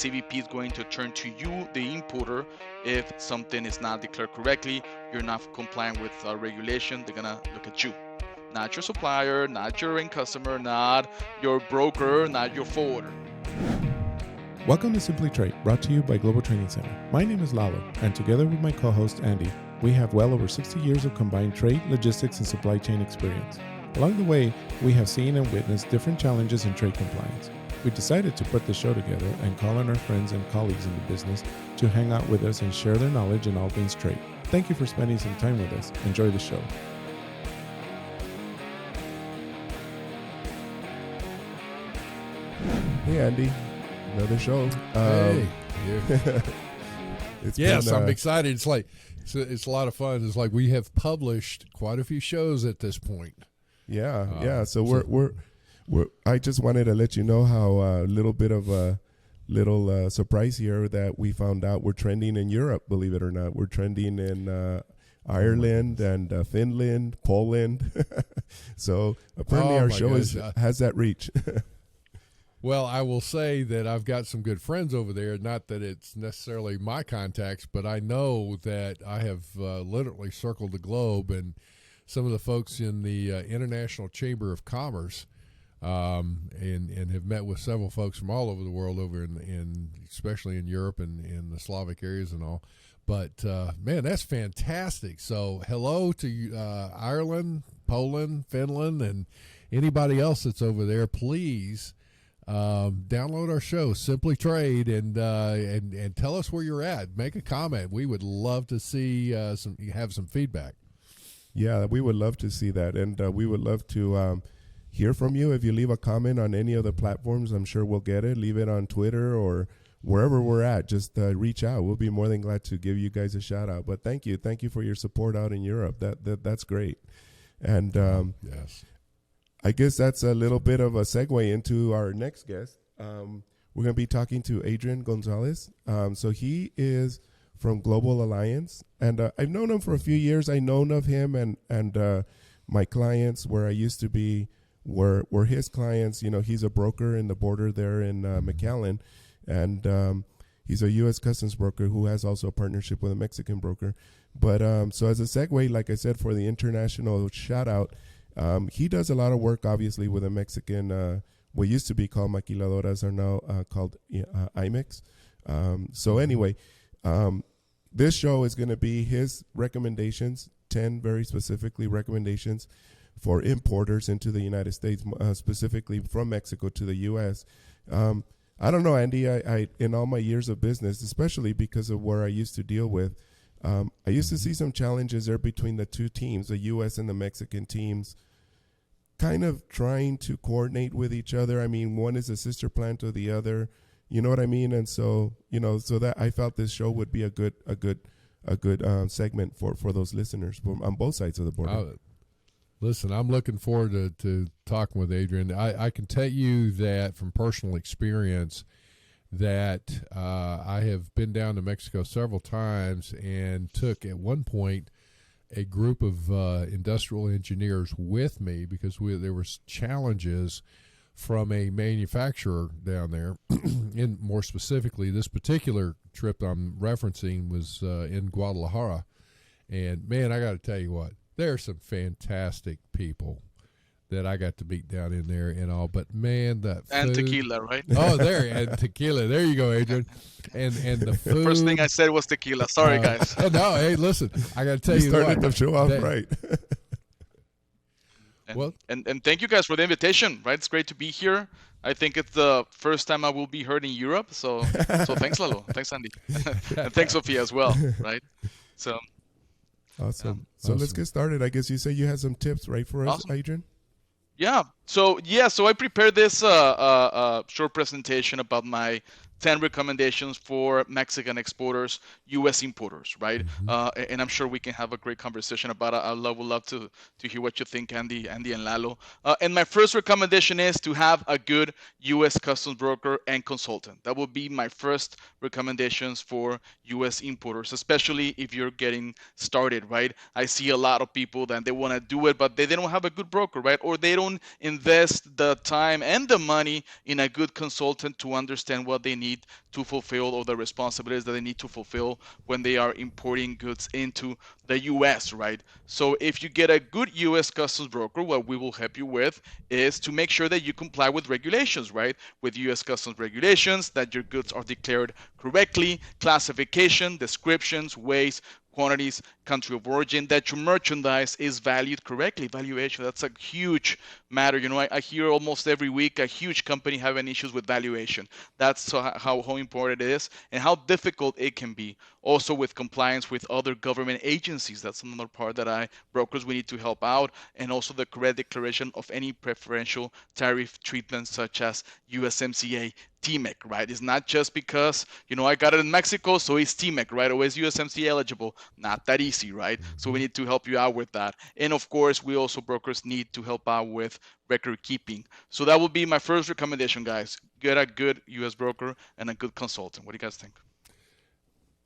CBP is going to turn to you, the importer, if something is not declared correctly, you're not complying with regulation. They're gonna look at you, not your supplier, not your end customer, not your broker, not your forwarder. Welcome to Simply Trade, brought to you by Global Training Center. My name is Lalo, and together with my co-host Andy, we have well over 60 years of combined trade, logistics, and supply chain experience. Along the way, we have seen and witnessed different challenges in trade compliance. We decided to put the show together and call on our friends and colleagues in the business to hang out with us and share their knowledge in all things trade. Thank you for spending some time with us. Enjoy the show. Hey, Andy. Another show. Hey. Yes, I'm excited. It's a lot of fun. It's like we have published quite a few shows at this point. Yeah. So we're I just wanted to let you know how a little bit of a little surprise here that we found out we're trending in Europe. Believe it or not, we're trending in Ireland and Finland, Poland. So apparently our show has that reach. Well, I will say that I've got some good friends over there. Not that it's necessarily my contacts, but I know that I have literally circled the globe, and some of the folks in the International Chamber of Commerce, and have met with several folks from all over the world, over in especially in Europe and in the Slavic areas and all. But man, that's fantastic. So hello to Ireland, Poland, Finland, and anybody else that's over there. Please. Download our show, Simply Trade, and tell us where you're at. Make a comment. We would love to see have some feedback. Yeah, we would love to see that, and we would love to hear from you. If you leave a comment on any of the platforms, I'm sure we'll get it. Leave it on Twitter or wherever we're at. Just reach out. We'll be more than glad to give you guys a shout out. But thank you for your support out in Europe. That's great. And yes. I guess that's a little bit of a segue into our next guest. We're going to be talking to Adrian Gonzalez. So he is from Global Alliance, and I've known him for a few years. I've known of him and my clients where I used to be were his clients. You know, he's a broker in the border there in McAllen, and he's a U.S. Customs broker who has also a partnership with a Mexican broker. But so as a segue, like I said, for the international shout out, he does a lot of work, obviously, with a Mexican, what used to be called maquiladoras are now called IMEX. So anyway, this show is going to be his recommendations, 10 very specifically recommendations for importers into the United States, specifically from Mexico to the U.S. I don't know, Andy, I in all my years of business, especially because of where I used to deal with, I used to see some challenges there between the two teams, the U.S. and the Mexican teams, kind of trying to coordinate with each other. I mean, one is a sister plant of the other, you know what I mean? And so, so that I felt this show would be a good segment for those listeners on both sides of the border. Listen, I'm looking forward to talking with Adrian. I can tell you that from personal experience that I have been down to Mexico several times and took at one point a group of industrial engineers with me because there were challenges from a manufacturer down there. And more specifically, this particular trip I'm referencing was in Guadalajara. And, man, I got to tell you what, there are some fantastic people that I got to meet down in there and all, but man, that food. And tequila, right? Oh, and tequila. There you go, Adrian. And the food. The first thing I said was tequila. Sorry, guys. No, hey, listen, I got to tell you started what. the show off right. And thank you guys for the invitation, right? It's great to be here. I think it's the first time I will be heard in Europe, so thanks, Lalo. Thanks, Andy. And thanks, Sophia, as well, right? So awesome. So let's get started. I guess you say you had some tips, right, for us, awesome. Adrian? Yeah. So I prepared this short presentation about my 10 recommendations for Mexican exporters, U.S. importers, right? Mm-hmm. And I'm sure we can have a great conversation about it. I would love to hear what you think, Andy and Lalo. And my first recommendation is to have a good U.S. customs broker and consultant. That would be my first recommendations for U.S. importers, especially if you're getting started, right? I see a lot of people that they want to do it, but they don't have a good broker, right? Or they don't invest the time and the money in a good consultant to understand what they need need to fulfill, or the responsibilities that they need to fulfill when they are importing goods into the U.S., right? So if you get a good U.S. customs broker, what we will help you with is to make sure that you comply with regulations, right? With U.S. customs regulations, that your goods are declared correctly, classification, descriptions, weights, quantities, country of origin, that your merchandise is valued correctly. Valuation, that's a huge matter. I hear almost every week a huge company having issues with valuation. That's how important it is and how difficult it can be. Also with compliance with other government agencies. That's another part that brokers, we need to help out. And also the correct declaration of any preferential tariff treatment such as USMCA, TMEC, right? It's not just because, I got it in Mexico, so it's TMEC, right? Or is USMCA eligible? Not that easy, right? So we need to help you out with that. And of course, we also, brokers, need to help out with record keeping. So that would be my first recommendation, guys. Get a good U.S. broker and a good consultant. What do you guys think?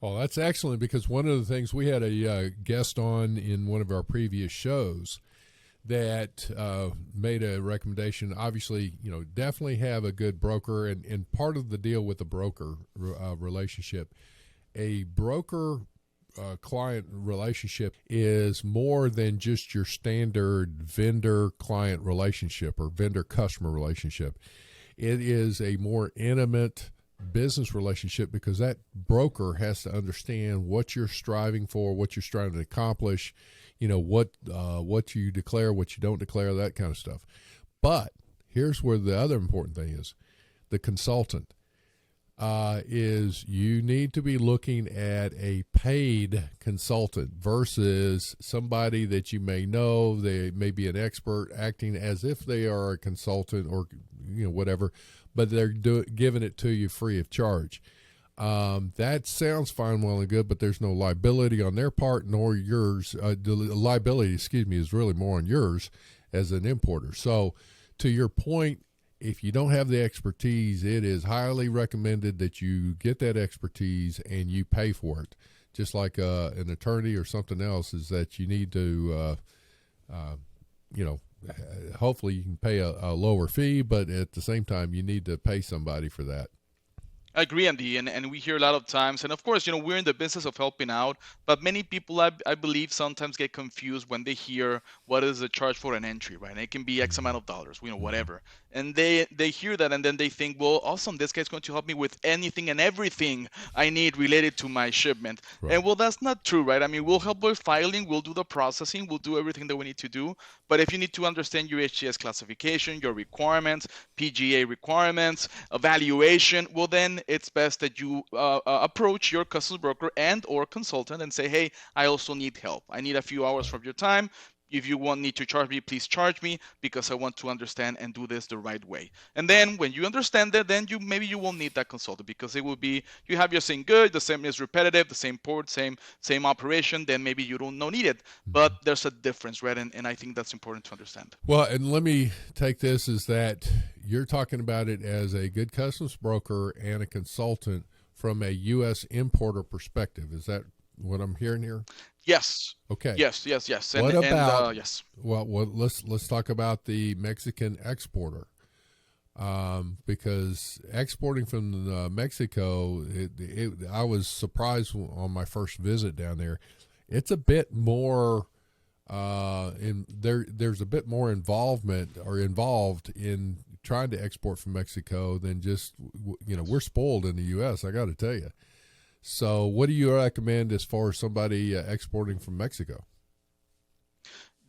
Well, that's excellent, because one of the things we had a guest on in one of our previous shows that made a recommendation. Obviously, definitely have a good broker, and part of the deal with the broker relationship, a broker client relationship is more than just your standard vendor client relationship or vendor customer relationship. It is a more intimate business relationship, because that broker has to understand what you're striving for, what you're striving to accomplish, what you declare, what you don't declare, that kind of stuff. But here's where the other important thing is. The consultant is you need to be looking at a paid consultant versus somebody that you may know. They may be an expert acting as if they are a consultant or whatever, but they're giving it to you free of charge. That sounds fine, well and good, but there's no liability on their part nor yours. The liability, is really more on yours as an importer. So to your point, if you don't have the expertise, it is highly recommended that you get that expertise and you pay for it. Just like an attorney or something else, is that you need to, hopefully you can pay a lower fee, but at the same time, you need to pay somebody for that. I agree, Andy, and we hear a lot of times, and of course, we're in the business of helping out, but many people, I believe, sometimes get confused when they hear what is the charge for an entry, right? And it can be X amount of dollars, whatever. And they hear that, and then they think, well, awesome, this guy's going to help me with anything and everything I need related to my shipment. Right. And well, that's not true, right? I mean, we'll help with filing, we'll do the processing, we'll do everything that we need to do. But if you need to understand your HTS classification, your requirements, PGA requirements, evaluation, well, then it's best that you approach your customs broker and or consultant and say, hey, I also need help. I need a few hours from your time. If you need to charge me, please charge me, because I want to understand and do this the right way. And then when you understand that, then maybe you won't need that consultant, because it will be, you have your same good, the same is repetitive, the same port, same operation, then maybe you don't need it. But there's a difference, right? And I think that's important to understand. Well, and let me take this as that you're talking about it as a good customs broker and a consultant from a U.S. importer perspective. Is that what I'm hearing here? Yes. Okay. Yes. What about? Yes. Well, let's talk about the Mexican exporter, because exporting from Mexico, I was surprised on my first visit down there. It's a bit more. There's a bit more involved in trying to export from Mexico than just we're spoiled in the U.S. I got to tell you. So what do you recommend as far as somebody exporting from Mexico?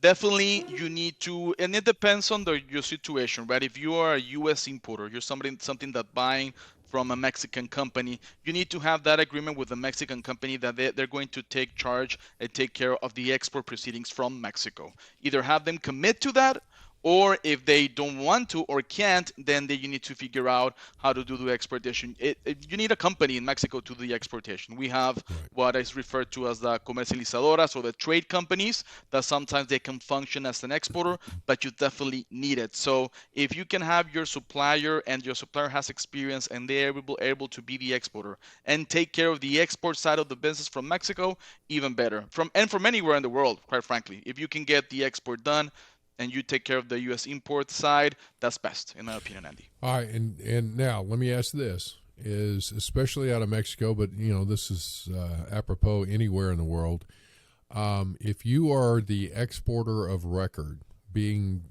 Definitely you need to, and it depends on your situation, right? If you are a U.S. importer, you're something that buying from a Mexican company, you need to have that agreement with the Mexican company that they're going to take charge and take care of the export proceedings from Mexico. Either have them commit to that, or if they don't want to or can't, then you need to figure out how to do the exportation. You need a company in Mexico to do the exportation. We have what is referred to as the comercializadoras, or the trade companies, that sometimes they can function as an exporter, but you definitely need it. So if you can have your supplier and your supplier has experience and they're able to be the exporter and take care of the export side of the business from Mexico, even better. From anywhere in the world, quite frankly. If you can get the export done, and you take care of the U.S. import side, that's best, in my opinion, Andy. All right, and now let me ask this. is, especially out of Mexico, but this is apropos anywhere in the world. If you are the exporter of record, being,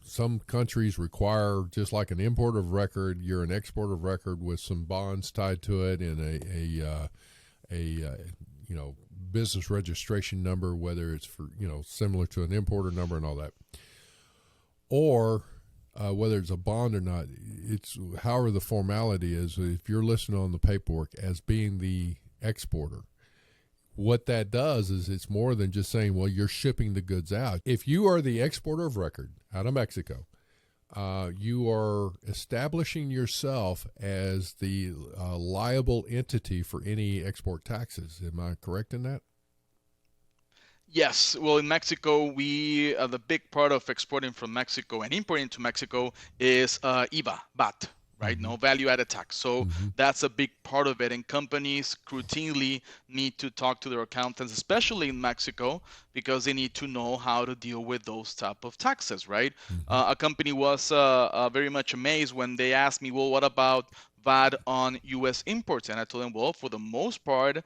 some countries require, just like an importer of record, you're an exporter of record with some bonds tied to it and a business registration number, whether it's for, similar to an importer number and all that, or whether it's a bond or not. It's however the formality is. If you're listed on the paperwork as being the exporter, what that does is it's more than just saying, well, you're shipping the goods out. If you are the exporter of record out of Mexico, you are establishing yourself as the liable entity for any export taxes. Am I correct in that? Yes. Well, in Mexico, the big part of exporting from Mexico and importing to Mexico is IVA, VAT, right? Mm-hmm. No value-added tax. So Mm-hmm. that's a big part of it. And companies routinely need to talk to their accountants, especially in Mexico, because they need to know how to deal with those type of taxes, right? Mm-hmm. A company was very much amazed when they asked me, well, what about VAT on U.S. imports? And I told them, well, for the most part,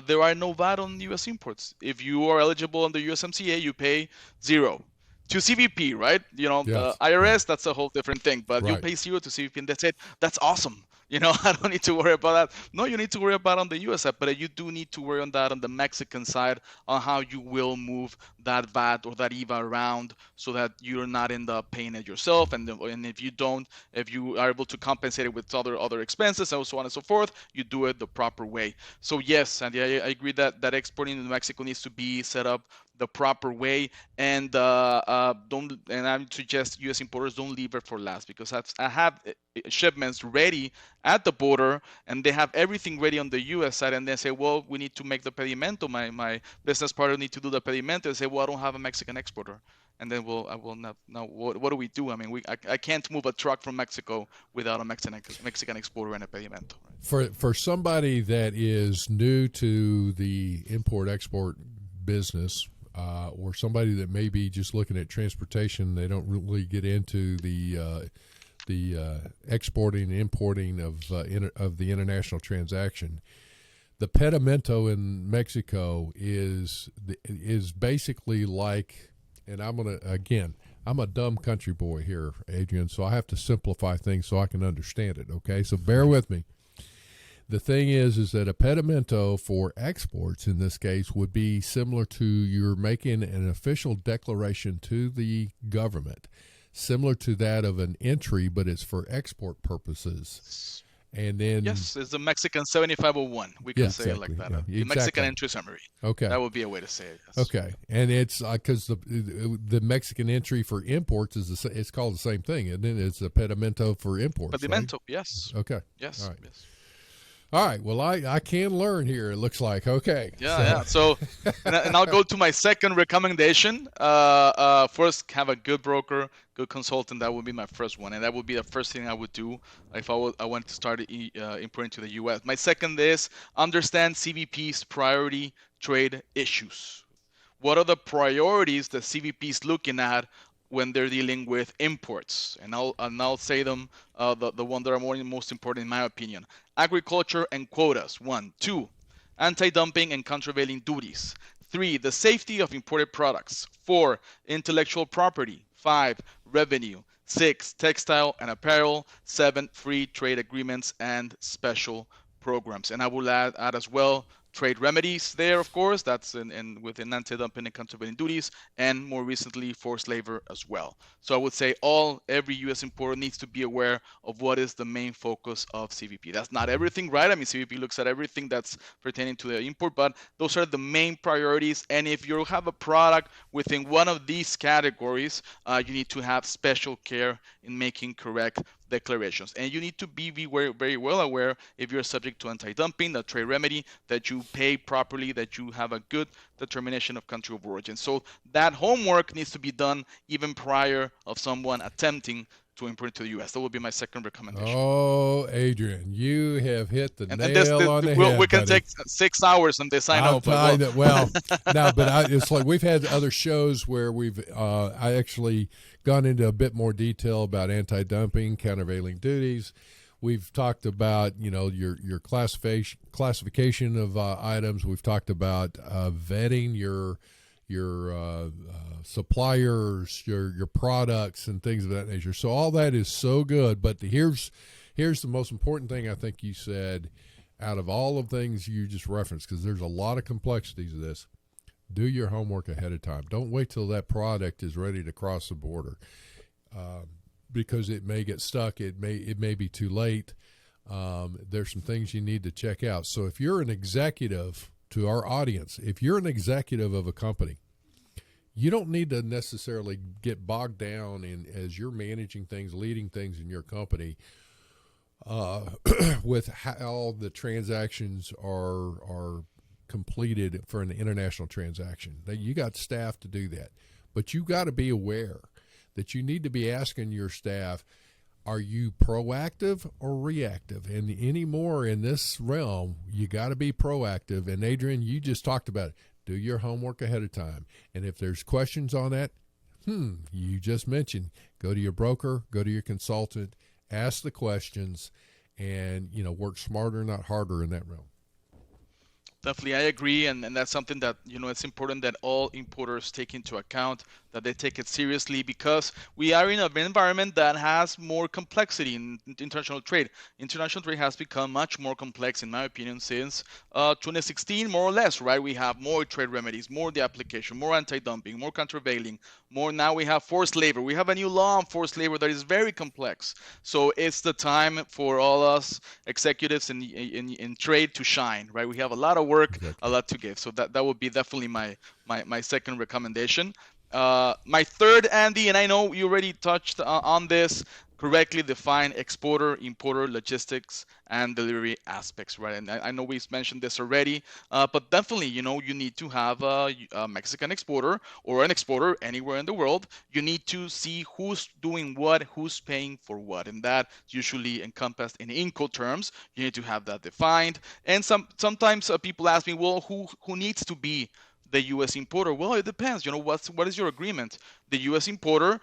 there are no VAT on U.S. imports. If you are eligible under USMCA, you pay zero. To CBP, right? Yes. IRS, Right. that's a whole different thing. But you Right. pay zero to CBP, and that's it. That's awesome. I don't need to worry about that. No, you need to worry about on the US side, but you do need to worry on that on the Mexican side on how you will move that VAT or that IVA around so that you're not end up paying it yourself. And if you don't, if you are able to compensate it with other expenses and so on and so forth, you do it the proper way. So yes, Sandy, I agree that exporting into Mexico needs to be set up the proper way, and don't. And I would suggest U.S. importers don't leave it for last, because I have shipments ready at the border, and they have everything ready on the U.S. side, and they say, well, we need to make the pedimento. My business partner need to do the pedimento. They say, well, I don't have a Mexican exporter. And then I will not. Now, what do we do? I mean, I can't move a truck from Mexico without a Mexican exporter and a pedimento. Right? For somebody that is new to the import-export business, or somebody that may be just looking at transportation, they don't really get into the exporting and importing of the international transaction. The pedimento in Mexico is basically like, and I'm a dumb country boy here, Adrian, so I have to simplify things so I can understand it. Okay, so bear with me. The thing is that a pedimento for exports in this case would be similar to you're making an official declaration to the government, similar to that of an entry, but it's for export purposes. And then yes, it's the Mexican 7501. We can say it like that. Yeah, the Mexican entry summary. Okay, that would be a way to say it. Yes. Okay, and it's because the Mexican entry for imports it's called the same thing, and then it's a pedimento for imports. Pedimento, right? yes. Okay. Yes. All right. Yes. All right. Well, I can learn here. It looks like. Okay. Yeah. So, and I'll go to my second recommendation. First, have a good broker, good consultant. That would be my first one, and that would be the first thing I would do if I wanted to start importing to the U.S. My second is understand CBP's priority trade issues. What are the priorities that CBP is looking at when they're dealing with imports? And I'll say them, the one that are most important in my opinion. Agriculture and quotas, 1. 2, anti-dumping and countervailing duties. 3, the safety of imported products. 4, intellectual property. 5, revenue. 6, textile and apparel. 7, free trade agreements and special programs. And I will add as well trade remedies there, of course. That's within anti-dumping and countervailing duties, and more recently forced labor as well. So I would say every U.S. importer needs to be aware of what is the main focus of CBP. That's not everything, right? I mean, CBP looks at everything that's pertaining to the import, but those are the main priorities. And if you have a product within one of these categories, you need to have special care in making correct declarations. And you need to be very, very well aware, if you're subject to anti-dumping, the trade remedy, that you pay properly, that you have a good determination of country of origin. So that homework needs to be done even prior of someone attempting to import to the U.S. That would be my second recommendation. Oh, Adrian, you have hit the nail on the head. We can buddy. take 6 hours on this. I know. Well, no, but it's like we've had other shows where I actually gone into a bit more detail about anti-dumping, countervailing duties. We've talked about, your classification of items. We've talked about vetting your suppliers, your products, and things of that nature. So all that is so good. But here's the most important thing I think you said out of all of things you just referenced, because there's a lot of complexities of this. Do your homework ahead of time. Don't wait till that product is ready to cross the border, because it may get stuck. It may be too late. There's some things you need to check out. So if you're an executive, to our audience, if you're an executive of a company, you don't need to necessarily get bogged down in, as you're managing things, leading things in your company, with how the transactions are completed for an international transaction. You got staff to do that, but you got to be aware that you need to be asking your staff, are you proactive or reactive? And anymore in this realm, you got to be proactive. And Adrian, you just talked about it. Do your homework ahead of time. And if there's questions on that, you just mentioned, go to your broker, go to your consultant, ask the questions, and work smarter, not harder in that realm. Definitely, I agree, and that's something that it's important that all importers take into account, that they take it seriously, because we are in an environment that has more complexity in international trade. International trade has become much more complex, in my opinion, since 2016, more or less, right? We have more trade remedies, more the application, more anti-dumping, more countervailing, more now we have forced labor. We have a new law on forced labor that is very complex. So it's the time for all us executives in trade to shine, right? We have a lot of work, Exactly. a lot to give. So that would be definitely my second recommendation. My third, Andy, and I know you already touched on this, correctly define exporter, importer, logistics, and delivery aspects, right? And I know we've mentioned this already, but definitely, you need to have a Mexican exporter or an exporter anywhere in the world. You need to see who's doing what, who's paying for what, and that usually encompassed in Incoterms. You need to have that defined. And sometimes people ask me, well, who needs to be the U.S. importer? Well, it depends. What is your agreement? The U.S. importer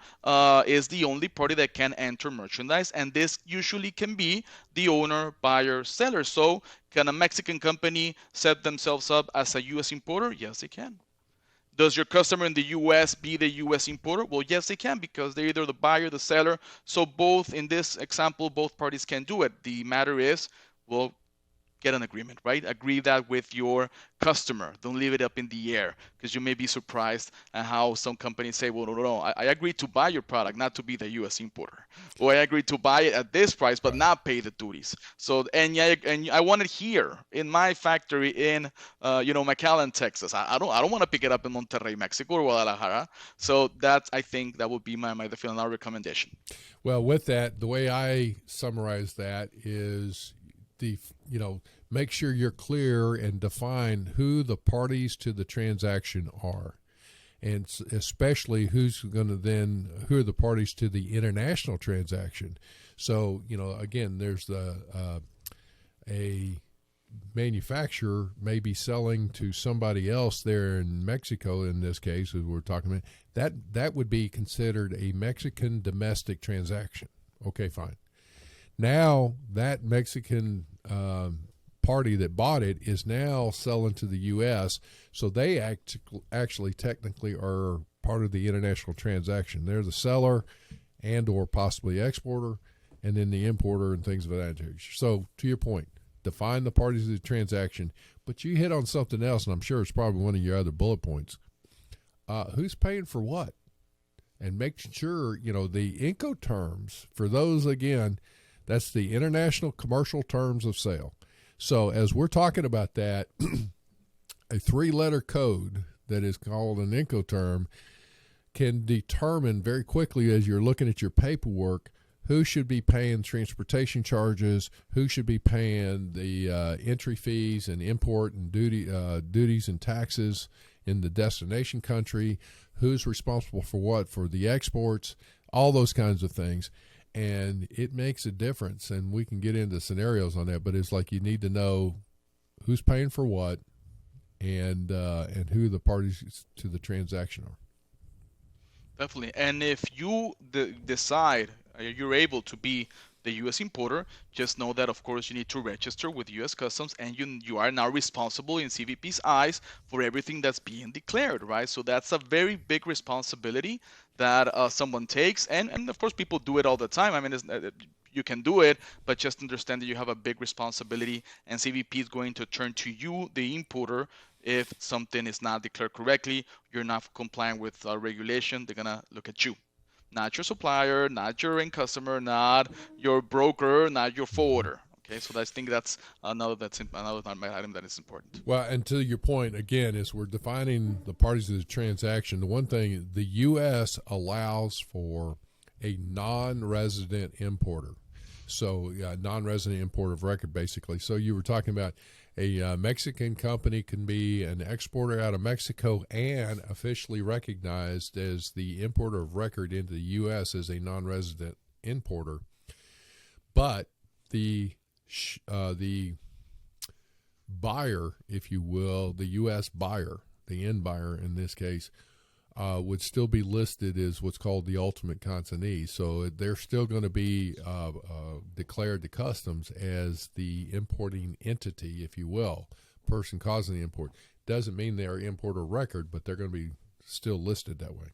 is the only party that can enter merchandise, and this usually can be the owner, buyer, seller. So can a Mexican company set themselves up as a U.S. importer? Yes, they can. Does your customer in the U.S. be the U.S. importer? Well, yes, they can, because they're either the buyer, the seller. So both, in this example, both parties can do it. The matter is, well, get an agreement, right? Agree that with your customer. Don't leave it up in the air, because you may be surprised at how some companies say, well, no, I agree to buy your product, not to be the U.S. importer. Or I agree to buy it at this price, but not pay the duties. So, and I want it here in my factory in, McAllen, Texas. I don't want to pick it up in Monterrey, Mexico, or Guadalajara. So I think that would be my final recommendation. Well, with that, the way I summarize that is make sure you're clear and define who the parties to the transaction are, and especially who are the parties to the international transaction. So, again, there's a manufacturer may be selling to somebody else there in Mexico, in this case, as we're talking about, that would be considered a Mexican domestic transaction. Okay, fine. Now that Mexican party that bought it is now selling to the U.S., so they actually technically are part of the international transaction. They're the seller and or possibly exporter, and then the importer and things of that nature. So to your point, define the parties of the transaction, but you hit on something else, and I'm sure it's probably one of your other bullet points. Who's paying for what? And make sure, the Incoterms, for those, again, that's the International Commercial Terms of Sale. So as we're talking about that, a 3-letter code that is called an Incoterm can determine very quickly, as you're looking at your paperwork, who should be paying transportation charges, who should be paying the entry fees and import and duties and taxes in the destination country, who's responsible for what for the exports, all those kinds of things. And it makes a difference, and we can get into scenarios on that, but it's like you need to know who's paying for what and who the parties to the transaction are. Definitely. And if you decide you're able to be the U.S. importer, just know that, of course, you need to register with U.S. Customs, and you are now responsible in CBP's eyes for everything that's being declared, right? So that's a very big responsibility that someone takes, and of course, people do it all the time. I mean, you can do it, but just understand that you have a big responsibility, and CBP is going to turn to you, the importer, if something is not declared correctly, you're not complying with regulation, they're gonna look at you, not your supplier, not your end customer, not your broker, not your forwarder. Okay, so I think that's another item that is important. Well, and to your point again, is we're defining the parties of the transaction. The one thing the U.S. allows for a non-resident importer, so non-resident importer of record, basically. So you were talking about a Mexican company can be an exporter out of Mexico and officially recognized as the importer of record into the U.S. as a non-resident importer, but the buyer, if you will, the U.S. buyer, the end buyer in this case, would still be listed as what's called the ultimate consignee. So they're still going to be declared to customs as the importing entity, if you will, person causing the import. Doesn't mean they're importer record, but they're going to be still listed that way.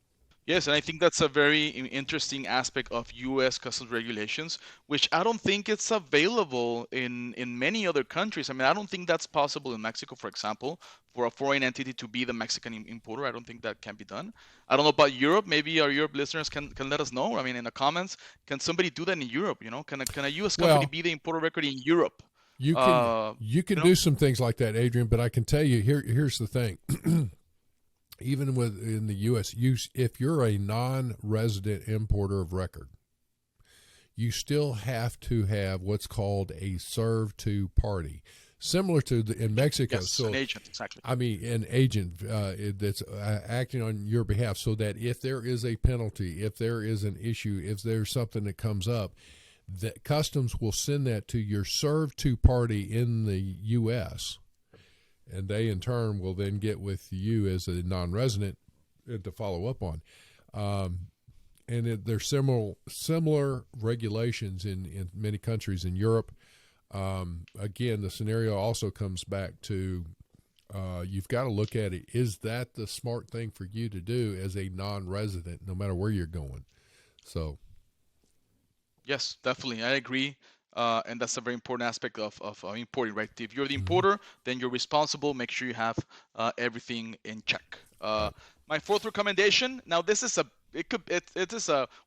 Yes, and I think that's a very interesting aspect of U.S. customs regulations, which I don't think it's available in many other countries. I mean, I don't think that's possible in Mexico, for example, for a foreign entity to be the Mexican importer. I don't think that can be done. I don't know about Europe. Maybe our Europe listeners can let us know. I mean, in the comments, can somebody do that in Europe? You know, can a U.S. company be the importer record in Europe? You can do some things like that, Adrian. But I can tell you here's the thing. Even in the U.S., if you're a non-resident importer of record, you still have to have what's called a serve-to party, similar to in Mexico. Yes, so an agent, exactly. I mean, an agent that's acting on your behalf, so that if there is a penalty, if there is an issue, if there's something that comes up, that customs will send that to your serve-to party in the U.S., and they in turn will then get with you as a non-resident to follow up on. And there's similar regulations in many countries in Europe. Again, the scenario also comes back to you've got to look at it. Is that the smart thing for you to do as a non-resident, no matter where you're going? So, yes, definitely, I agree. And that's a very important aspect of importing, right? If you're the importer, then you're responsible. Make sure you have everything in check. My fourth recommendation. Now, this is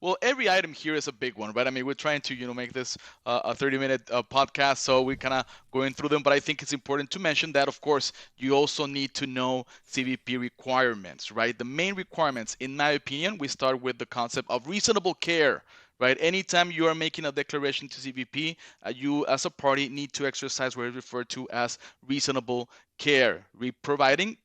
well, every item here is a big one, right? I mean, we're trying to make this a 30-minute podcast, so we're kind of going through them. But I think it's important to mention that, of course, you also need to know CBP requirements, right? The main requirements, in my opinion, we start with the concept of reasonable care. Right. Anytime you are making a declaration to CBP, you as a party need to exercise what is referred to as reasonable care, providing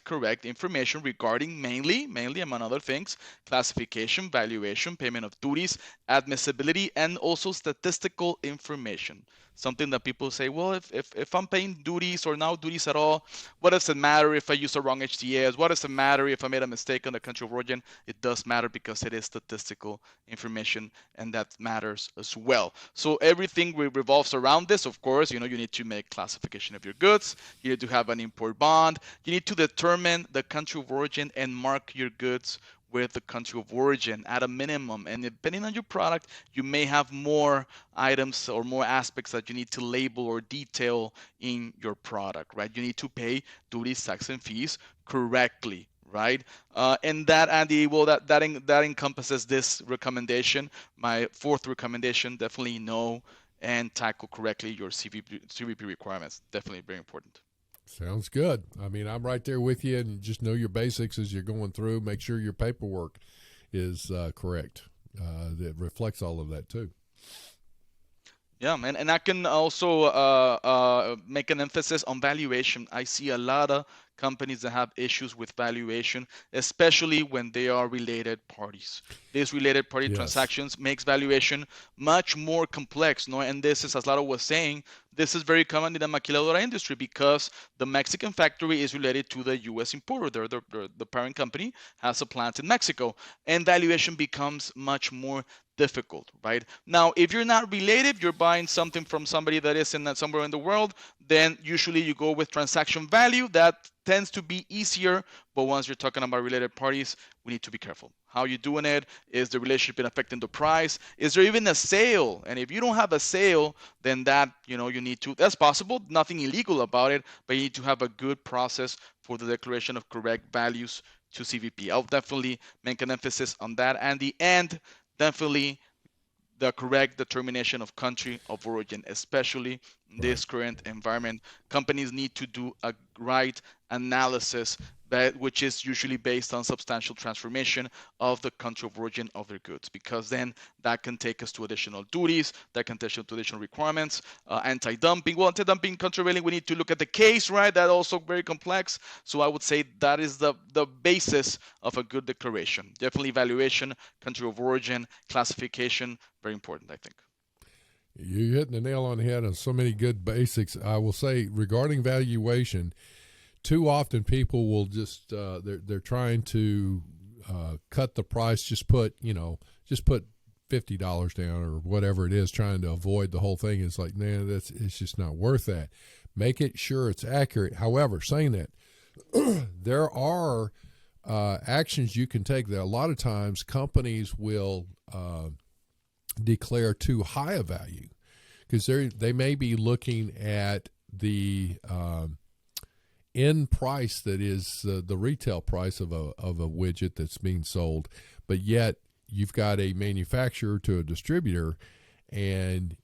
correct information regarding mainly among other things, classification, valuation, payment of duties, admissibility, and also statistical information. Something that people say, well, if I'm paying duties or no duties at all, what does it matter if I use the wrong HTS? What does it matter if I made a mistake on the country of origin? It does matter because it is statistical information, and that matters as well. So everything revolves around this. Of course, you need to make classification of your goods. You need to have an import bond. You need to determine the country of origin and mark your goods with the country of origin at a minimum. And depending on your product, you may have more items or more aspects that you need to label or detail in your product, right? You need to pay duties, tax, and fees correctly, right? And that, Andy, well, that encompasses this recommendation. My fourth recommendation, definitely know and tackle correctly your CBP requirements. Definitely very important. Sounds good. I mean, I'm right there with you, and just know your basics as you're going through. Make sure your paperwork is correct. That reflects all of that too. Yeah, and I can also make an emphasis on valuation. I see a lot of companies that have issues with valuation, especially when they are related parties. These related party transactions makes valuation much more complex. No, and this is, as Lalo was saying, this is very common in the maquiladora industry because the Mexican factory is related to the U.S. importer. The parent company has a plant in Mexico, and valuation becomes much more difficult, right? Now, if you're not related, you're buying something from somebody that is in somewhere in the world, then usually you go with transaction value. That tends to be easier, but once you're talking about related parties, we need to be careful. How you doing it? Is the relationship affecting the price? Is there even a sale? And if you don't have a sale, then that, you need to, that's possible, nothing illegal about it, but you need to have a good process for the declaration of correct values to CVP. I'll definitely make an emphasis on that. And the end, definitely the correct determination of country of origin, especially in Right. this current environment. Companies need to do a right analysis which is usually based on substantial transformation of the country of origin of their goods, because then that can take us to additional duties, that can take us to additional requirements, anti-dumping. Well, anti-dumping, countervailing, we need to look at the case, right? That's also very complex. So I would say that is the basis of a good declaration. Definitely valuation, country of origin, classification, very important, I think. You're hitting the nail on the head on so many good basics. I will say regarding valuation, too often people will just they're trying to cut the price. Just put $50 down or whatever it is, trying to avoid the whole thing. It's like, man, it's just not worth that. Make it sure it's accurate. However, saying that, there are actions you can take. That a lot of times companies will declare too high a value because they may be looking at the end price that is the retail price of a widget that's being sold, but yet you've got a manufacturer to a distributor, and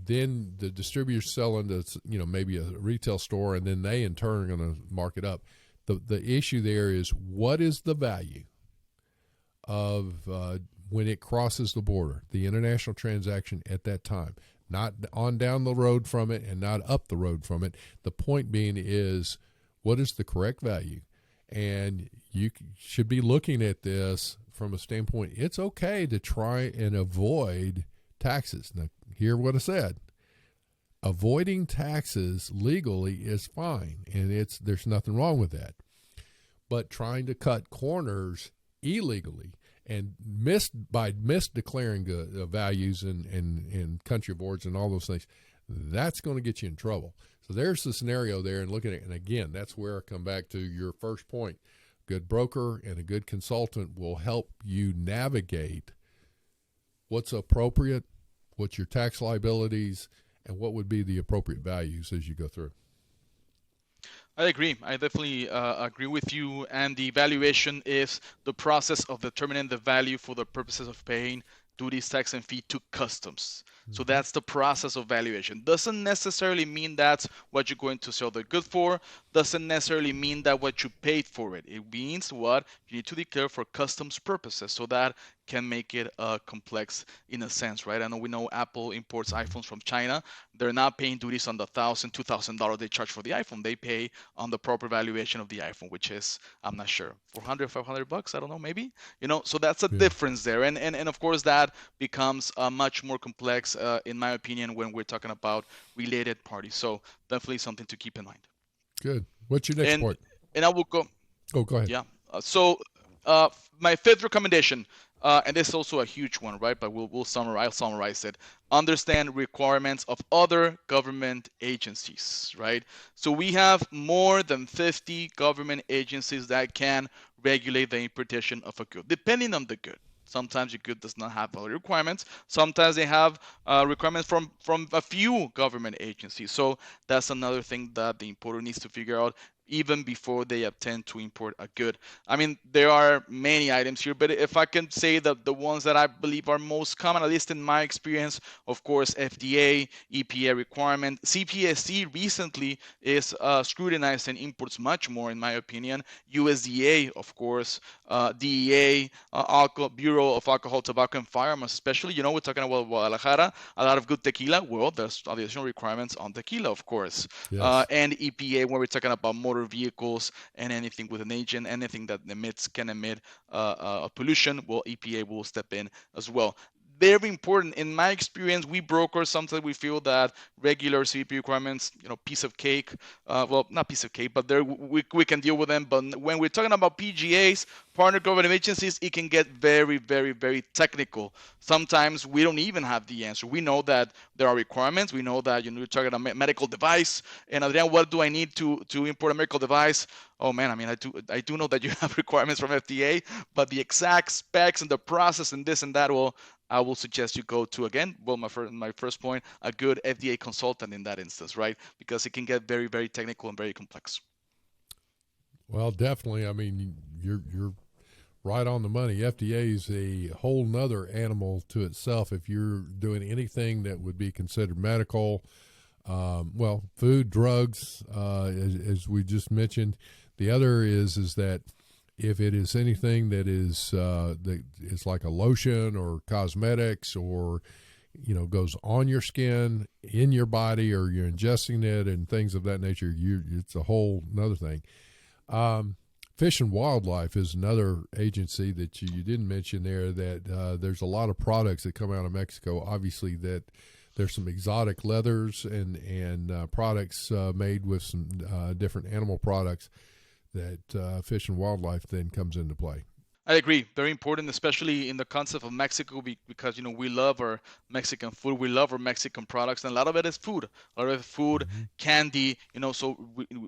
then the distributor's selling to maybe a retail store, and then they in turn are going to mark it up. The issue there is, what is the value of when it crosses the border, the international transaction at that time, not on down the road from it and not up the road from it. The point being is, what is the correct value? And you should be looking at this from a standpoint, it's okay to try and avoid taxes. Now, hear what I said. Avoiding taxes legally is fine, and there's nothing wrong with that. But trying to cut corners illegally and misdeclaring values and country of origin and all those things, that's going to get you in trouble. So there's the scenario there, and looking at it. And again, that's where I come back to your first point. Good broker and a good consultant will help you navigate what's appropriate, what's your tax liabilities, and what would be the appropriate values as you go through. I agree. I definitely agree with you. And the valuation is the process of determining the value for the purposes of paying duties, tax, and fee to customs. So that's the process of valuation. Doesn't necessarily mean that's what you're going to sell the good for. Doesn't necessarily mean that what you paid for it. It means what you need to declare for customs purposes. So that can make it complex in a sense, right? I know we know Apple imports iPhones from China. They're not paying duties on the $1,000, $2,000 they charge for the iPhone. They pay on the proper valuation of the iPhone, which is, I'm not sure, 400, 500 bucks. I don't know, maybe. So that's a difference there. And of course that becomes much more complex, in my opinion, when we're talking about related parties. So definitely something to keep in mind. Good. What's your next point? And I will go. Oh, go ahead. Yeah. So my fifth recommendation, and this is also a huge one, right? But I'll summarize it. Understand requirements of other government agencies, right? So we have more than 50 government agencies that can regulate the importation of a good, depending on the good. Sometimes your good does not have all the requirements. Sometimes they have requirements from a few government agencies. So that's another thing that the importer needs to figure out even before they attempt to import a good. I mean, there are many items here, but if I can say that the ones that I believe are most common, at least in my experience, of course, FDA, EPA requirement. CPSC recently is scrutinizing imports much more, in my opinion. USDA, of course, DEA, Bureau of Alcohol, Tobacco, and Firearms, especially. We're talking about Guadalajara, a lot of good tequila. Well, there's additional requirements on tequila, of course. Yes. And EPA, when we're talking about motor vehicles and anything with an agent, anything that can emit pollution, well, EPA will step in as well. very important. In my experience, we brokers sometimes we feel that regular CVP requirements, piece of cake. Well, not piece of cake, but there we can deal with them. But when we're talking about PGAs, partner government agencies, it can get very, very, very technical. Sometimes we don't even have the answer. We know that there are requirements. We know that you're talking about a medical device. And Adrian, what do I need to import a medical device? Oh man, I mean, I do know that you have requirements from FDA, but the exact specs and the process and this and that, well, I will suggest you go to, again, well, my first point, a good FDA consultant in that instance, right? Because it can get very, very technical and very complex. Well, definitely. I mean, you're right on the money. FDA is a whole nother animal to itself. If you're doing anything that would be considered medical, well, food, drugs, as we just mentioned. The other is that if it is anything that is like a lotion or cosmetics or goes on your skin, in your body, or you're ingesting it and things of that nature, it's a whole another thing. Fish and Wildlife is another agency that you didn't mention there. That there's a lot of products that come out of Mexico. Obviously, that there's some exotic leathers and products made with some different animal products that Fish and Wildlife then comes into play. I agree. Very important, especially in the concept of Mexico, because we love our Mexican food, we love our Mexican products, and a lot of it is food. A lot of it is food, candy. So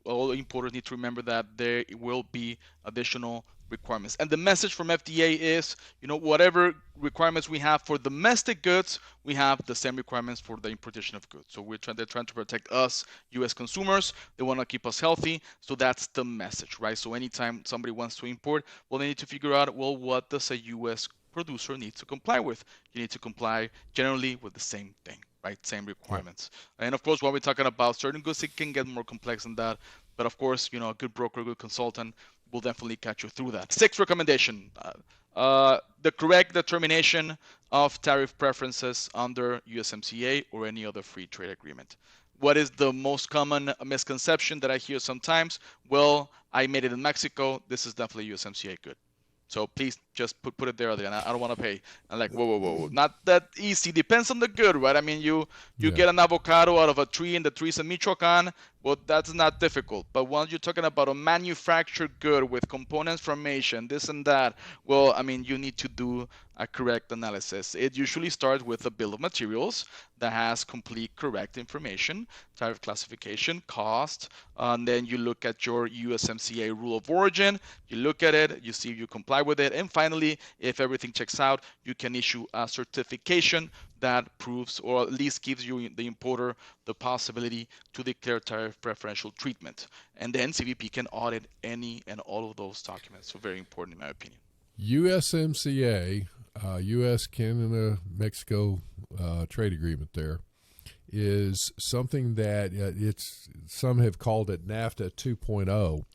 all importers need to remember that there will be additional requirements. And the message from FDA is, whatever requirements we have for domestic goods, we have the same requirements for the importation of goods. So they're trying to protect us, U.S. consumers. They want to keep us healthy. So that's the message, right? So anytime somebody wants to import, well, they need to figure out, well, what does a U.S. producer need to comply with? You need to comply generally with the same thing, right? Same requirements. Yeah. And of course, when we're talking about certain goods, it can get more complex than that. But of course, a good broker, a good consultant will definitely catch you through that. Sixth recommendation, the correct determination of tariff preferences under USMCA or any other free trade agreement. What is the most common misconception that I hear sometimes? Well, I made it in Mexico. This is definitely USMCA good. So please just put it there. I don't want to pay. I'm like, whoa. Not that easy. Depends on the good, right? I mean, you get an avocado out of a tree and the tree's in Michoacan. Well, that's not difficult. But once you're talking about a manufactured good with components from Asia and this and that, well, I mean, you need to do a correct analysis. It usually starts with a bill of materials that has complete correct information, tariff classification, cost, and then you look at your USMCA rule of origin, you look at it, you see if you comply with it, and finally, if everything checks out, you can issue a certification that proves or at least gives you, the importer, the possibility to declare tariff preferential treatment. And then CBP can audit any and all of those documents. So very important in my opinion. USMCA, U.S., Canada, Mexico trade agreement there is something that some have called it NAFTA 2.0.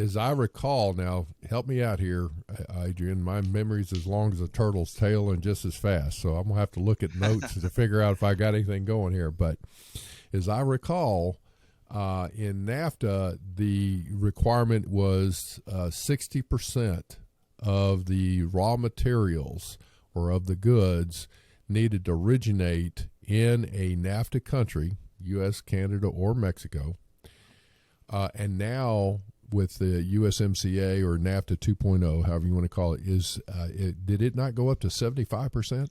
As I recall, now help me out here, Adrian. My memory's as long as a turtle's tail and just as fast, so I'm gonna have to look at notes to figure out if I got anything going here. But as I recall, in NAFTA, the requirement was 60% of the raw materials or of the goods needed to originate in a NAFTA country, U.S., Canada, or Mexico. And now with the USMCA or NAFTA 2.0, however you want to call it, did it not go up to 75%?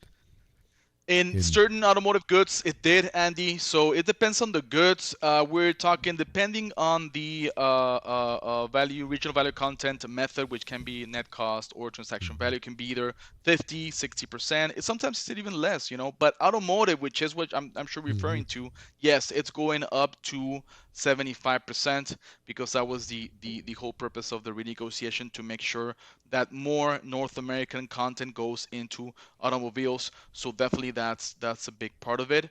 In certain automotive goods, it did, Andy. So it depends on the goods. We're talking depending on the regional value content method, which can be net cost or transaction value, can be either 50, 60%. Sometimes it's even less, But automotive, which is what I'm sure referring to, yes, it's going up to 75% because that was the whole purpose of the renegotiation, to make sure that more North American content goes into automobiles. So definitely that's a big part of it.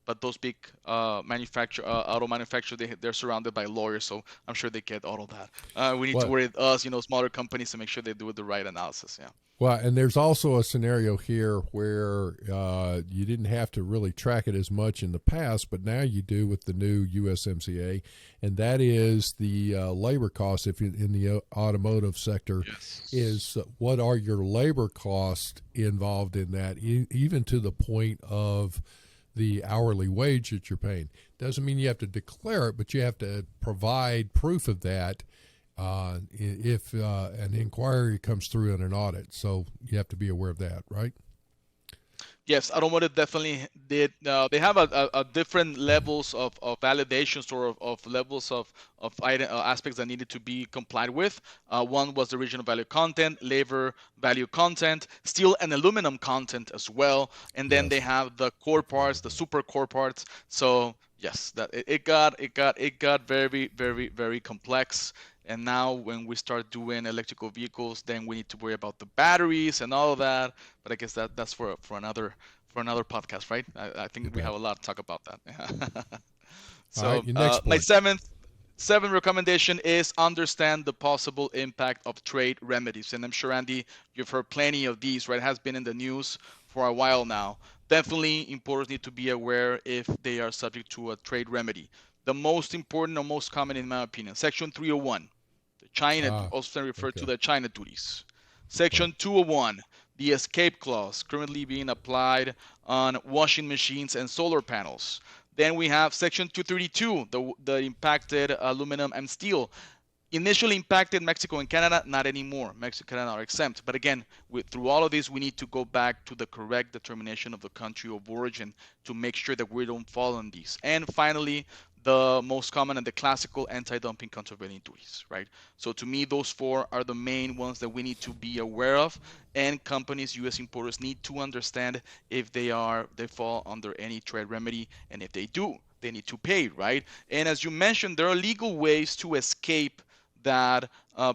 but those big auto manufacturers, they're surrounded by lawyers, so I'm sure they get all of that. We need to What? worry us, smaller companies, to make sure they do the right analysis. Yeah. Well, and there's also a scenario here where you didn't have to really track it as much in the past, but now you do with the new USMCA, and that is the labor costs. If you're in the automotive sector, Yes. is what are your labor costs involved in that, even to the point of the hourly wage that you're paying. Doesn't mean you have to declare it, but you have to provide proof of that. If an inquiry comes through in an audit. So you have to be aware of that, right? Yes, automotive definitely did. They have a different levels of validations or of levels of aspects that needed to be complied with. One was the regional value content, labor value content, steel and aluminum content as well, and then they Yes. have the core parts, the super core parts. So yes, that it got very very very complex. And now when we start doing electrical vehicles, then we need to worry about the batteries and all of that. But I guess that's for another podcast, right? I You think we bet. have a lot to talk about that. All right. So Your next my point. seventh recommendation is understand the possible impact of trade remedies. And I'm sure, Andy, you've heard plenty of these, right? It has been in the news for a while now. Definitely importers need to be aware if they are subject to a trade remedy. The most important or most common, in my opinion, Section 301. China, Ah, also referred to okay. the China duties. Right. Section 201, the escape clause, currently being applied on washing machines and solar panels. Then we have Section 232, the impacted aluminum and steel. Initially impacted Mexico and Canada, not anymore. Mexico and Canada are exempt. But again, through all of this, we need to go back to the correct determination of the country of origin to make sure that we don't fall on these. And finally, the most common and the classical anti-dumping countervailing duties, right? So to me, those four are the main ones that we need to be aware of, and companies, U.S. importers, need to understand if they fall under any trade remedy, and if they do, they need to pay, right? And as you mentioned, there are legal ways to escape that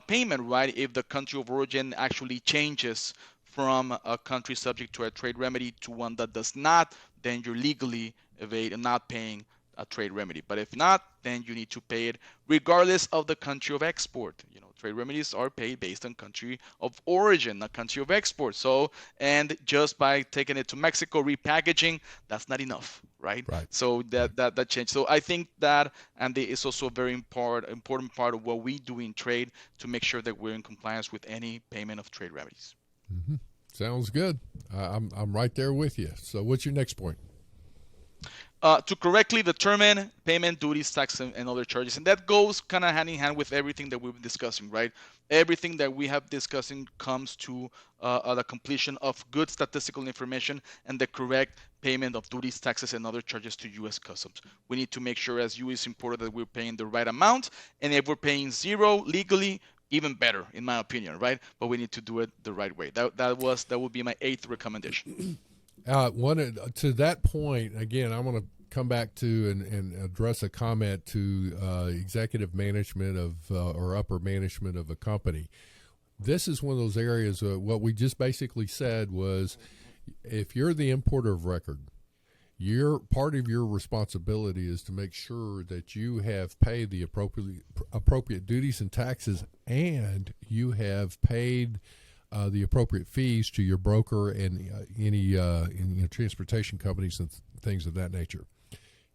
payment, right? If the country of origin actually changes from a country subject to a trade remedy to one that does not, then you're legally evade and not paying a trade remedy. But if not, then you need to pay it regardless of the country of export. Trade remedies are paid based on country of origin, not country of export. So, and just by taking it to Mexico, repackaging, that's not enough, right? Right. So that changed. So I think that, and is also a very important part of what we do in trade to make sure that we're in compliance with any payment of trade remedies. Mm-hmm. Sounds good. I'm right there with you. So what's your next point? To correctly determine payment, duties, tax, and other charges. And that goes kind of hand in hand with everything that we've been discussing, right? Everything that we have discussing comes to the completion of good statistical information and the correct payment of duties, taxes, and other charges to U.S. Customs. We need to make sure as U.S. importer that we're paying the right amount. And if we're paying zero legally, even better, in my opinion, right? But we need to do it the right way. That would be my 8th recommendation. To that point, again, I'm going to come back to and address a comment to executive management of or upper management of a company. This is one of those areas. What we just basically said was, if you're the importer of record, your part of your responsibility is to make sure that you have paid the appropriate duties and taxes, and you have paid the appropriate fees to your broker and any transportation companies and things of that nature.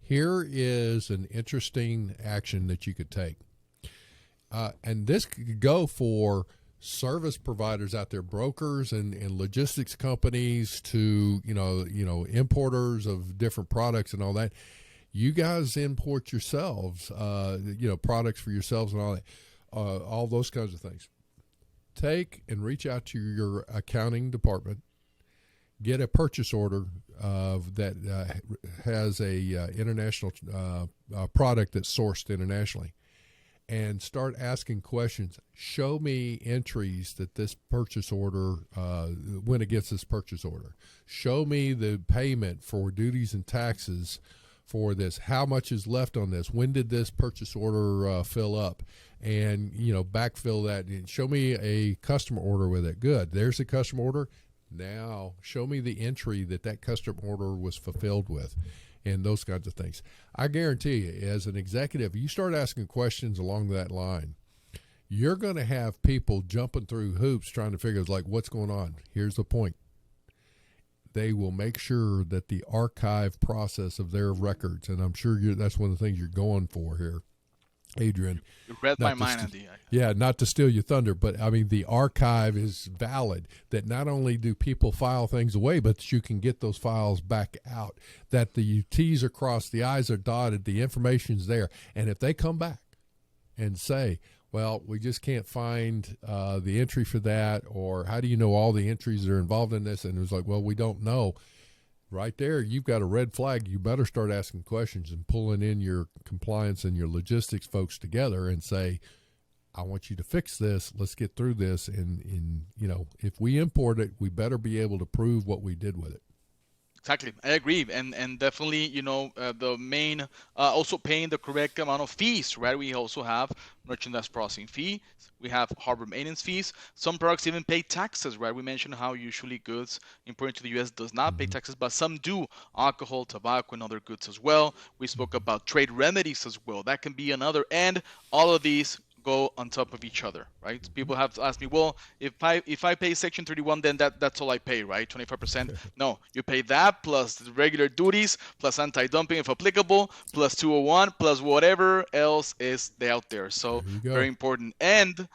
Here is an interesting action that you could take. And this could go for service providers out there, brokers and logistics companies, to importers of different products and all that. You guys import yourselves, products for yourselves and all that, all those kinds of things. Take and reach out to your accounting department, get a purchase order that has a international product that's sourced internationally, and start asking questions. Show me entries that this purchase order went against this purchase order. Show me the payment for duties and taxes for this. How much is left on this? When did this purchase order fill up? And backfill that and show me a customer order with it. Good. There's a customer order. Now show me the entry that customer order was fulfilled with. and those kinds of things. I guarantee you, as an executive, you start asking questions along that line, you're going to have people jumping through hoops trying to figure out, like, what's going on. Here's the point. They will make sure that the archive process of their records, and I'm sure that's one of the things you're going for here, Adrian. You read my mind, Andy. Yeah, not to steal your thunder, but I mean the archive is valid, that not only do people file things away, but that you can get those files back out, that the T's are crossed, the I's are dotted, the information's there. And if they come back and say, well, we just can't find the entry for that, or how do you know all the entries that are involved in this? And it was like, well, we don't know. Right there, you've got a red flag. You better start asking questions and pulling in your compliance and your logistics folks together and say, I want you to fix this. Let's get through this. And if we import it, we better be able to prove what we did with it. Exactly, I agree, and definitely, the main also paying the correct amount of fees, right? We also have merchandise processing fees, we have harbor maintenance fees. Some products even pay taxes, right? We mentioned how usually goods imported to the U.S. does not pay taxes, but some do. Alcohol, tobacco, and other goods as well. We spoke about trade remedies as well. That can be another, and all of these go on top of each other, right? People have to ask me, well, if I pay Section 31, then that's all I pay, right? 25%. No, you pay that plus the regular duties, plus anti-dumping if applicable, plus 201, plus whatever else is out there. So very important. And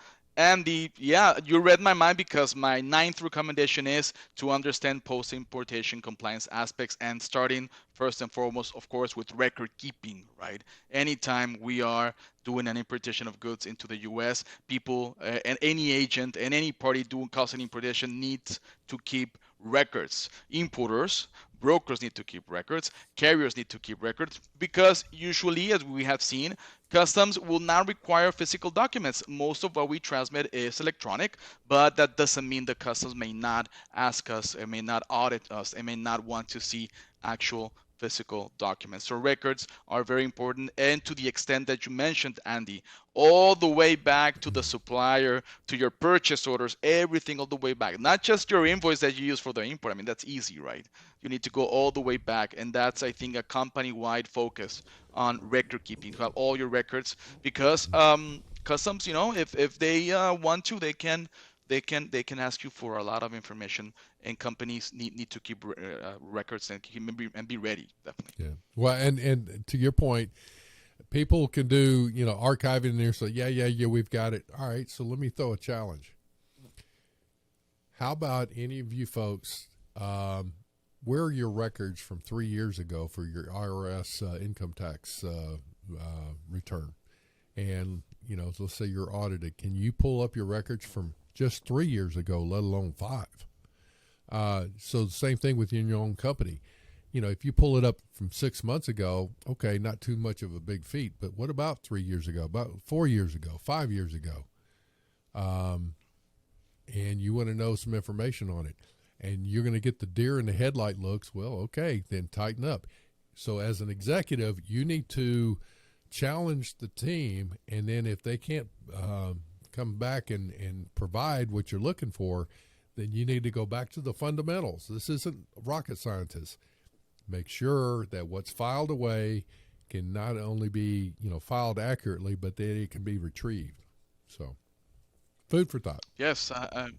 you read my mind, because my 9th recommendation is to understand post-importation compliance aspects, and starting first and foremost, of course, with record keeping, right? Anytime we are doing an importation of goods into the U.S., people and any agent and any party doing causing importation needs to keep records. Importers, brokers need to keep records, carriers need to keep records, because usually, as we have seen, customs will not require physical documents. Most of what we transmit is electronic, but that doesn't mean the customs may not ask us, it may not audit us, it may not want to see actual physical documents. So records are very important, and to the extent that you mentioned, Andy, all the way back to the supplier, to your purchase orders, everything all the way back. Not just your invoice that you use for the import. I mean, that's easy, right? You need to go all the way back, and that's, I think, a company-wide focus on record keeping, to have all your records, because customs, if they want to, they can ask you for a lot of information, and companies need to keep records and be ready, definitely. Yeah. Well, and to your point, people can do archiving there. So yeah, we've got it. All right. So let me throw a challenge. How about any of you folks? Where are your records from 3 years ago for your IRS income tax return? And so let's say you're audited. Can you pull up your records from just 3 years ago, let alone 5? So the same thing within your own company. If you pull it up from 6 months ago, okay, not too much of a big feat. But what about 3 years ago, about 4 years ago, 5 years ago? And you want to know some information on it. And you're going to get the deer in the headlight looks. Well, okay, then tighten up. So as an executive, you need to challenge the team. And then if they can't come back and provide what you're looking for, then you need to go back to the fundamentals. This isn't rocket scientists. Make sure that what's filed away can not only be filed accurately, but that it can be retrieved. So, food for thought. Yes, I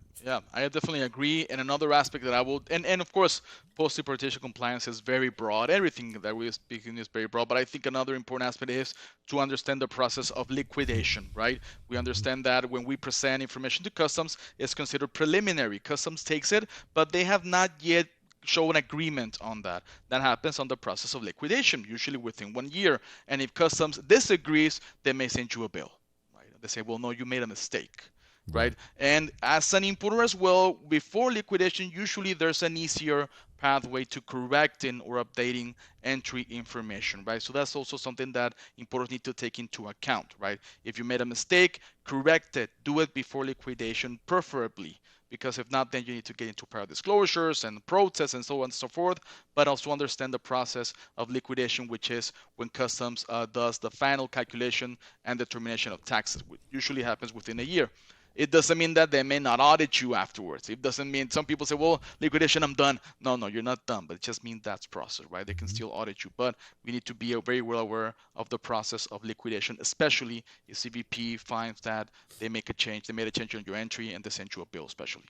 definitely agree. And another aspect that I will, and of course, post-importation compliance is very broad. Everything that we're speaking is very broad. But I think another important aspect is to understand the process of liquidation, right? We understand that when we present information to customs, it's considered preliminary. Customs takes it, but they have not yet show an agreement on that. That happens on the process of liquidation, usually within 1 year. And if customs disagrees, they may send you a bill, right? They say, well, no, you made a mistake, right? And as an importer as well, before liquidation, usually there's an easier pathway to correcting or updating entry information, right? So that's also something that importers need to take into account, right? If you made a mistake, correct it. Do it before liquidation, preferably. Because if not, then you need to get into prior disclosures and protests and so on and so forth, but also understand the process of liquidation, which is when customs does the final calculation and determination of taxes, which usually happens within a year. It doesn't mean that they may not audit you afterwards. It doesn't mean some people say, well, liquidation, I'm done. No, no, you're not done, but it just means that's process, right? They can Mm-hmm. still audit you, but we need to be very well aware of the process of liquidation, especially if CVP finds that they made a change on your entry and they send you a bill, especially.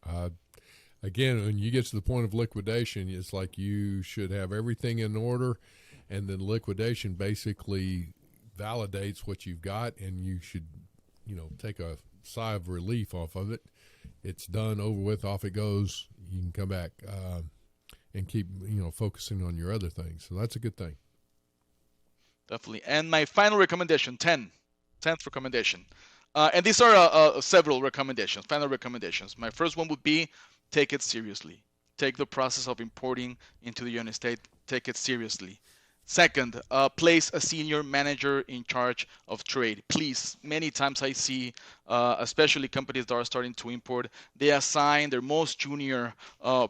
Uh, Again, when you get to the point of liquidation, it's like you should have everything in order, and then liquidation basically validates what you've got, and you should, take a sigh of relief off of it. It's done, over with, off it goes. You can come back and keep, focusing on your other things. So that's a good thing. Definitely. And my final recommendation, 10th recommendation. And these are several recommendations, final recommendations. My first one would be take it seriously. Take the process of importing into the United States, take it seriously. Second, place a senior manager in charge of trade. Please, many times I see, especially companies that are starting to import, they assign their most junior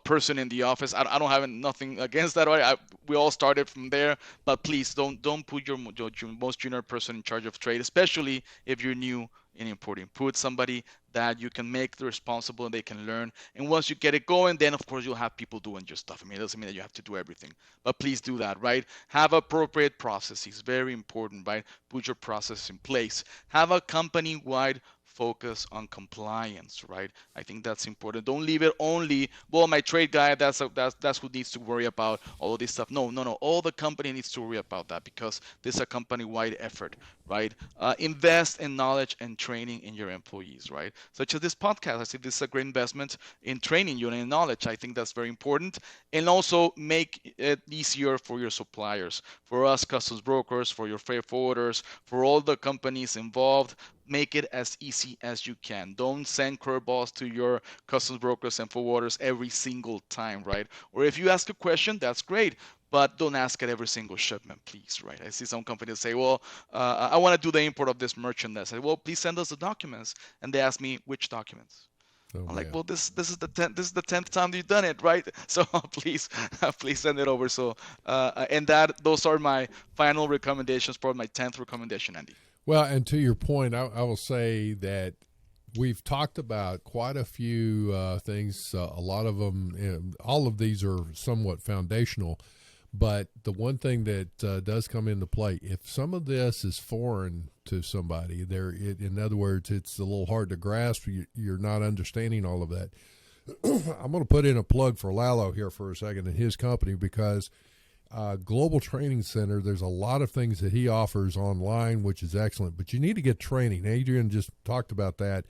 person in the office. I don't have nothing against that. Right? We all started from there, but please don't put your most junior person in charge of trade, especially if you're new in importing. Put somebody that you can make responsible and they can learn. And once you get it going, then of course you'll have people doing your stuff. I mean, it doesn't mean that you have to do everything, but please do that, right? Have appropriate processes, very important, right? Put your process in place. Have a company-wide focus on compliance, right? I think that's important. Don't leave it only, well, my trade guy, that's who needs to worry about all of this stuff. No, no, no. All the company needs to worry about that because this is a company-wide effort, right? Invest in knowledge and training in your employees, right? Such as this podcast. I think this is a great investment in training you and in knowledge. I think that's very important. And also make it easier for your suppliers, for us customs brokers, for your freight forwarders, for all the companies involved. Make it as easy as you can. Don't send curveballs to your customs brokers and forwarders every single time, right? Or if you ask a question, that's great, but don't ask at every single shipment, please, right? I see some companies say, well, I want to do the import of this merchandise. I say, well, please send us the documents. And they ask me, which documents? Oh, I'm like, man. well, this is the 10th time you've done it, right? So please, please send it over. So, and those are my final recommendations for my 10th recommendation, Andy. Well, and to your point, I will say that we've talked about quite a few things. A lot of them, all of these are somewhat foundational. But the one thing that does come into play, if some of this is foreign to somebody, in other words, it's a little hard to grasp. You're not understanding all of that. I'm going to put in a plug for Lalo here for a second and his company because Global Training Center, there's a lot of things that he offers online, which is excellent. But you need to get training. Adrian just talked about that.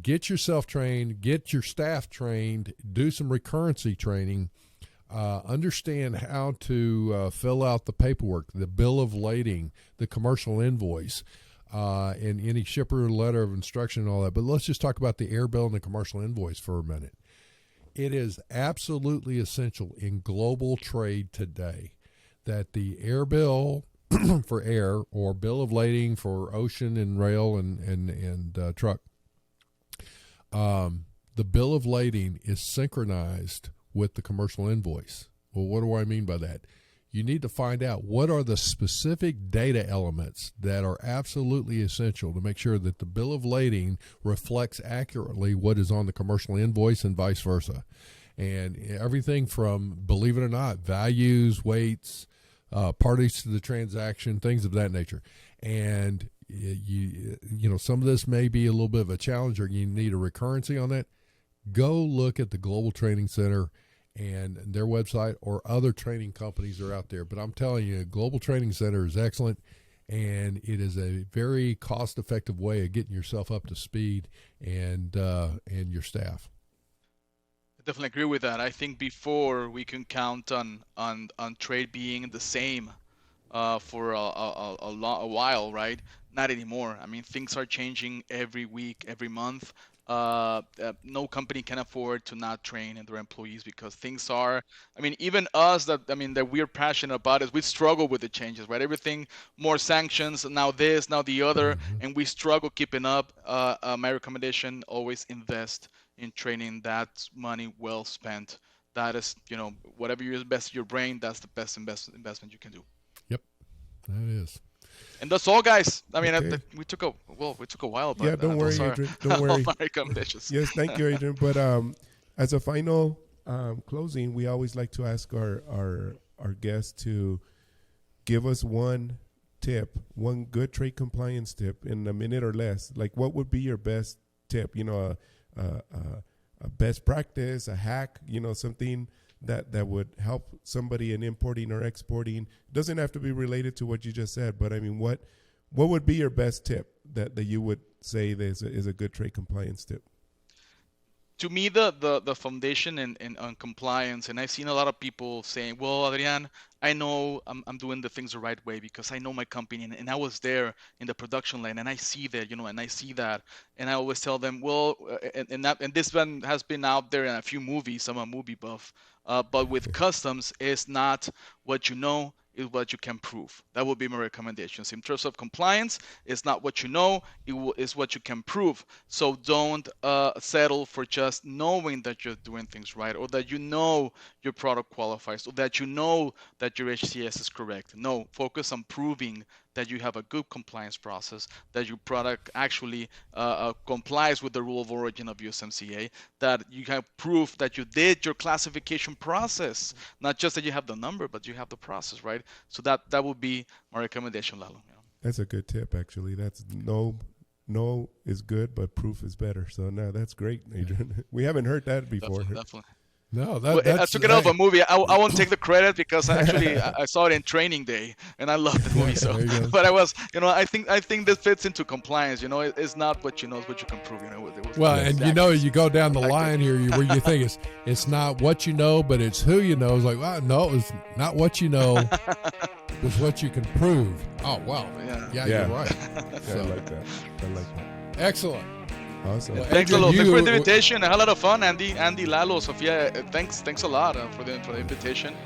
Get yourself trained, get your staff trained, do some recurrency training. Understand how to fill out the paperwork, the bill of lading, the commercial invoice, and any shipper letter of instruction and all that. But let's just talk about the air bill and the commercial invoice for a minute. It is absolutely essential in global trade today that the air bill for air or bill of lading for ocean and rail and truck, the bill of lading is synchronized with the commercial invoice. Well, what do I mean by that? You need to find out what are the specific data elements that are absolutely essential to make sure that the bill of lading reflects accurately what is on the commercial invoice and vice versa. And everything from, believe it or not, values, weights, parties to the transaction, things of that nature. And some of this may be a little bit of a challenge or you need a recurrency on that. Go look at the Global Training Center and their website, or other training companies are out there. But I'm telling you, Global Training Center is excellent, and it is a very cost-effective way of getting yourself up to speed and your staff. I definitely agree with that. I think before we can count on trade being the same for a while, right? Not anymore. I mean, things are changing every week, every month. No company can afford to not train their employees because things are. I mean, even us that we're passionate about it, we struggle with the changes, right? Everything, more sanctions, now this, now the other, Mm-hmm. and we struggle keeping up. My recommendation: always invest in training. That's money well spent. That is, whatever you invest in your brain, that's the best investment you can do. Yep, that is. And that's all, guys. I mean, Okay. we took a while, but Yeah, don't worry, those are Adrian. Don't all worry. my recommendations. Yes, thank you, Adrian. But as a final closing, we always like to ask our guests to give us one tip, one good trade compliance tip in a minute or less. Like, what would be your best tip? You know, a best practice, a hack. You know, something that would help somebody in importing or exporting. It doesn't have to be related to what you just said, but I mean, what would be your best tip that you would say is a good trade compliance tip? To me, the foundation in on compliance, and I've seen a lot of people saying, well, Adrian, I know I'm doing the things the right way because I know my company, and I was there in the production line, and I see that, and I see that, and I always tell them, well, and this one has been out there in a few movies. I'm a movie buff, but with customs, it's not what you know, is what you can prove. That would be my recommendations. In terms of compliance, it's not what you know, is what you can prove. So don't settle for just knowing that you're doing things right, or that you know your product qualifies, or that you know that your HCS is correct. No, focus on proving that you have a good compliance process, that your product actually complies with the rule of origin of USMCA, that you have proof that you did your classification process, not just that you have the number, but you have the process, right? So that would be my recommendation, Lalo. That's a good tip, actually. That's no is good, but proof is better. So no, that's great, Adrian. We haven't heard that before. Definitely. No, I took it out of a movie. I won't take the credit because actually I saw it in Training Day and I loved the movie. So, but I think this fits into compliance. It's not what you know, it's what you can prove. Well, and you go down the line here where you think it's not what you know, but it's who you know. It's like, well, no, it's not what you know, it's what you can prove. Oh, wow. Yeah. You're right. I like that. Excellent. Awesome. Well, Thanks Adrian, a lot. Thanks for the invitation. I had a lot of fun, Andy, Lalo, Sofia. Thanks a lot for the invitation.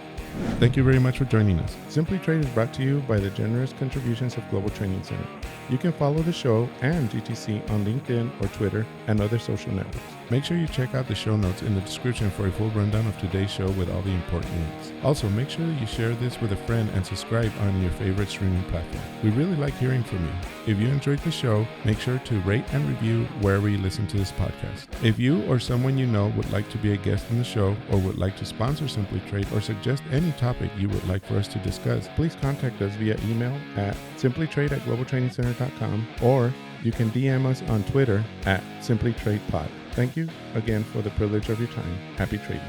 Thank you very much for joining us. Simply Trade is brought to you by the generous contributions of Global Training Center. You can follow the show and GTC on LinkedIn or Twitter and other social networks. Make sure you check out the show notes in the description for a full rundown of today's show with all the important links. Also, make sure that you share this with a friend and subscribe on your favorite streaming platform. We really like hearing from you. If you enjoyed the show, make sure to rate and review wherever you listen to this podcast. If you or someone you know would like to be a guest on the show or would like to sponsor Simply Trade or suggest any topic you would like for us to discuss, please contact us via email at simplytrade@globaltrainingcenter.com, or you can DM us on Twitter at simplytradepod. Thank you again for the privilege of your time. Happy trading.